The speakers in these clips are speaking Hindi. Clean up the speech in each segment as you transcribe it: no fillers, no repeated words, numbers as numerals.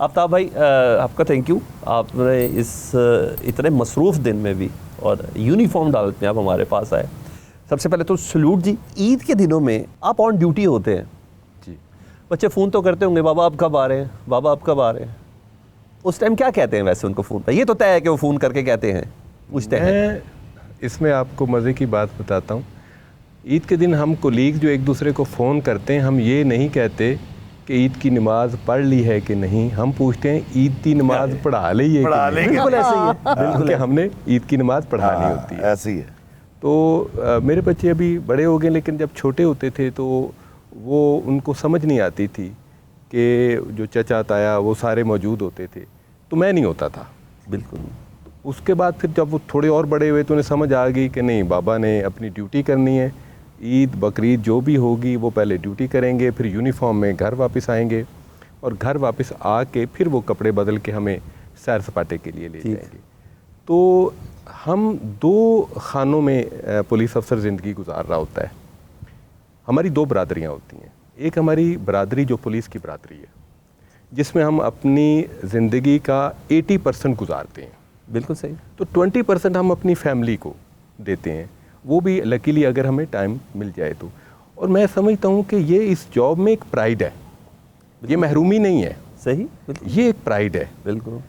आफ्ताब भाई आपका थैंक यू, आपने इस इतने मसरूफ़ दिन में भी और यूनिफॉर्म डालते हैं आप हमारे पास आए। सबसे पहले तो सल्यूट जी। ईद के दिनों में आप ऑन ड्यूटी होते हैं जी। बच्चे फ़ोन तो करते होंगे, बाबा आप कब आ रहे हैं, बाबा आप कब आ रहे हैं। उस टाइम क्या कहते हैं वैसे उनको फ़ोन पर? ये तो तय है कि वो फ़ोन करके कहते हैं, पूछते हैं। मैं इसमें आपको मज़े की बात बताता हूँ। ईद के दिन हम कोलीग जो एक दूसरे को फ़ोन करते हैं, हम ये नहीं कहते कि ईद की नमाज़ पढ़ ली है कि नहीं, हम पूछते हैं ईद की नमाज़ पढ़ा ली है कि नहीं। बिल्कुल ऐसे ही है, बिल्कुल कि हमने ईद की नमाज़ पढ़ानी होती है। ऐसी है। तो मेरे बच्चे अभी बड़े हो गए, लेकिन जब छोटे होते थे तो वो उनको समझ नहीं आती थी कि जो चचा ताया वो सारे मौजूद होते थे, तो मैं नहीं होता था। बिल्कुल। उसके बाद फिर जब वो थोड़े और बड़े हुए तो उन्हें समझ आ गई कि नहीं, बाबा ने अपनी ड्यूटी करनी है। ईद बकरीद जो भी होगी वो पहले ड्यूटी करेंगे, फिर यूनिफॉर्म में घर वापस आएंगे और घर वापस आके फिर वो कपड़े बदल के हमें सैर सपाटे के लिए ले जाएंगे। तो हम 2 खानों में पुलिस अफसर ज़िंदगी गुजार रहा होता है। हमारी 2 बरादरियाँ होती हैं। एक हमारी बरादरी जो पुलिस की बरादरी है, जिसमें हम अपनी ज़िंदगी का 80% गुजारते हैं। बिल्कुल सही। तो 20% हम अपनी फैमिली को देते हैं, वो भी लकीली अगर हमें टाइम मिल जाए तो। और मैं समझता हूँ कि ये इस जॉब में एक प्राइड है, ये महरूमी नहीं है। सही, ये एक प्राइड है। बिल्कुल।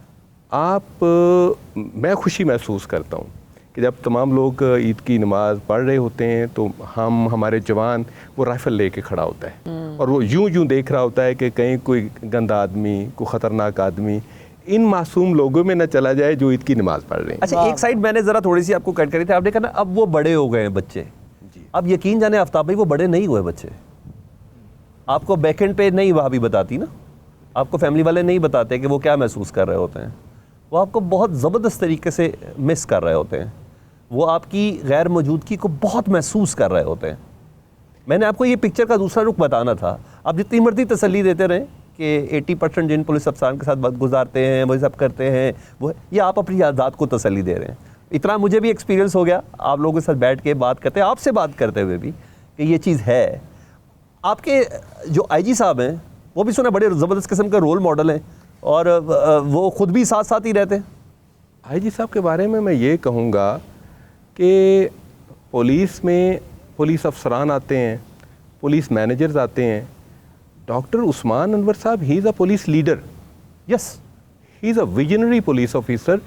मैं खुशी महसूस करता हूँ कि जब तमाम लोग ईद की नमाज़ पढ़ रहे होते हैं तो हमारे जवान वो राइफ़ल लेके खड़ा होता है और वो यूं देख रहा होता है कि कहीं कोई गंदा आदमी, कोई ख़तरनाक आदमी इन मासूम लोगों में न चला जाए जो ईद की नमाज़ पढ़ रहे हैं। अच्छा, एक साइड मैंने ज़रा थोड़ी सी आपको कट करी थी, आपने कहा ना अब वो बड़े हो गए हैं बच्चे जी। अब यकीन जाने आफ्ताब भाई वो बड़े नहीं हुए बच्चे। आपको बैकएंड पे नहीं भाभी बताती ना, आपको फैमिली वाले नहीं बताते कि वो क्या महसूस कर रहे होते हैं। वो आपको बहुत ज़बरदस्त तरीके से मिस कर रहे होते हैं, वो आपकी गैर मौजूदगी को बहुत महसूस कर रहे होते हैं। मैंने आपको ये पिक्चर का दूसरा रुख बताना था। आप जितनी मर्जी तसल्ली देते रहें कि 80% जिन पुलिस अफसरान के साथ वक्त गुजारते हैं, वो सब करते हैं, वो ये आप अपनी आज़ाद को तसल्ली दे रहे हैं। इतना मुझे भी एक्सपीरियंस हो गया आप लोगों के साथ बैठ के बात करते, आपसे बात करते हुए भी, कि ये चीज़ है। आपके जो आईजी साहब हैं वो भी सुना बड़े ज़बरदस्त किस्म का रोल मॉडल हैं और वो ख़ुद भी साथ साथ ही रहते हैं। आईजी साहब के बारे में मैं ये कहूँगा कि पुलिस में पुलिस अफसरान आते हैं, पुलिस मैनेजर्स आते हैं। डॉक्टर उस्मान अनवर साहब, he is a police leader. Yes, he is a visionary police officer,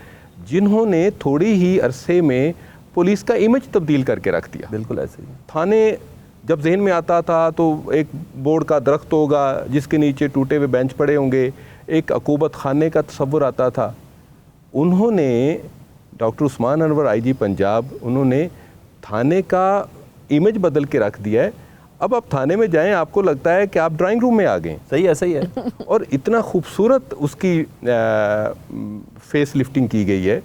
जिन्होंने थोड़ी ही अरसे में पुलिस का इमेज तब्दील करके रख दिया। बिल्कुल ऐसे ही। थाने जब जहन में आता था तो एक बोर्ड का दरख्त होगा जिसके नीचे टूटे हुए बेंच पड़े होंगे, एक अकूबत खाने का तस्वुर आता था। उन्होंने, डॉक्टर उस्मान अनवर आईजी पंजाब, उन्होंने थाने का इमेज बदल के रख दिया है। अब आप थाने में जाएं, आपको लगता है कि आप ड्राइंग रूम में आ गए। सही है, सही है। और इतना खूबसूरत उसकी फेस लिफ्टिंग की गई है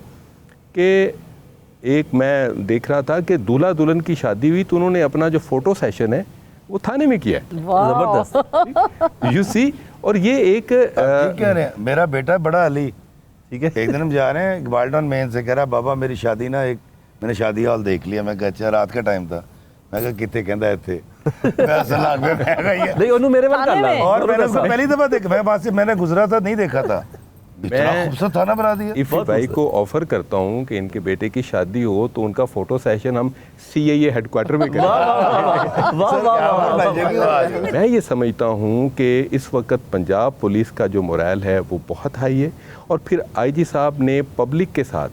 कि एक मैं देख रहा था कि दूल्हा दुल्हन की शादी हुई तो उन्होंने अपना जो फ़ोटो सेशन है वो थाने में किया है। ज़बरदस्त, यू सी। और ये एक कह रहे हैं, मेरा बेटा बड़ा अली, ठीक है, एक दिन हम जा रहे हैं इकबाल टाउन मेन से, कह रहा बाबा मेरी शादी ना, एक मैंने शादी हॉल देख लिया। मैं कहा अच्छा, रात का टाइम था। मैं कहा कितने, कहता थे नहीं उन्होंने मेरे वाला और मैंने पहली दफा देखा, मैं वहां से मैंने गुजरा था, नहीं देखा था। मैं खूबसूरत थाना बना दिया। इफ़ी भाई को ऑफर करता हूँ कि इनके बेटे की शादी हो तो उनका फोटो सेशन हम CIA हेडक्वार्टर में करें। मैं ये समझता हूँ कि इस वक्त पंजाब पुलिस का जो मोरल है वो बहुत हाई है। और फिर आईजी साहब ने पब्लिक के साथ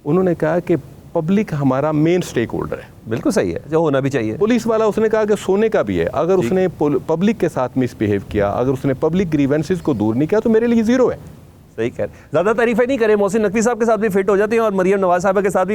उन्होंने कहा कि पब्लिक हमारा मेन स्टेक होल्डर है। बिल्कुल सही है, जो होना भी चाहिए। पुलिस वाला उसने कहा कि सोने का भी है। अगर उसने पब्लिक के साथ मिसबिहेव किया, अगर उसने पब्लिक ग्रीवेंसेस को दूर नहीं किया तो मेरे लिए ज़ीरो है। सही कह रहे। ज़्यादा तारीफें नहीं करें, मोहसिन नकवी साहब के साथ भी फिट हो जाती हैं और मरियम नवाज साहब के साथ भी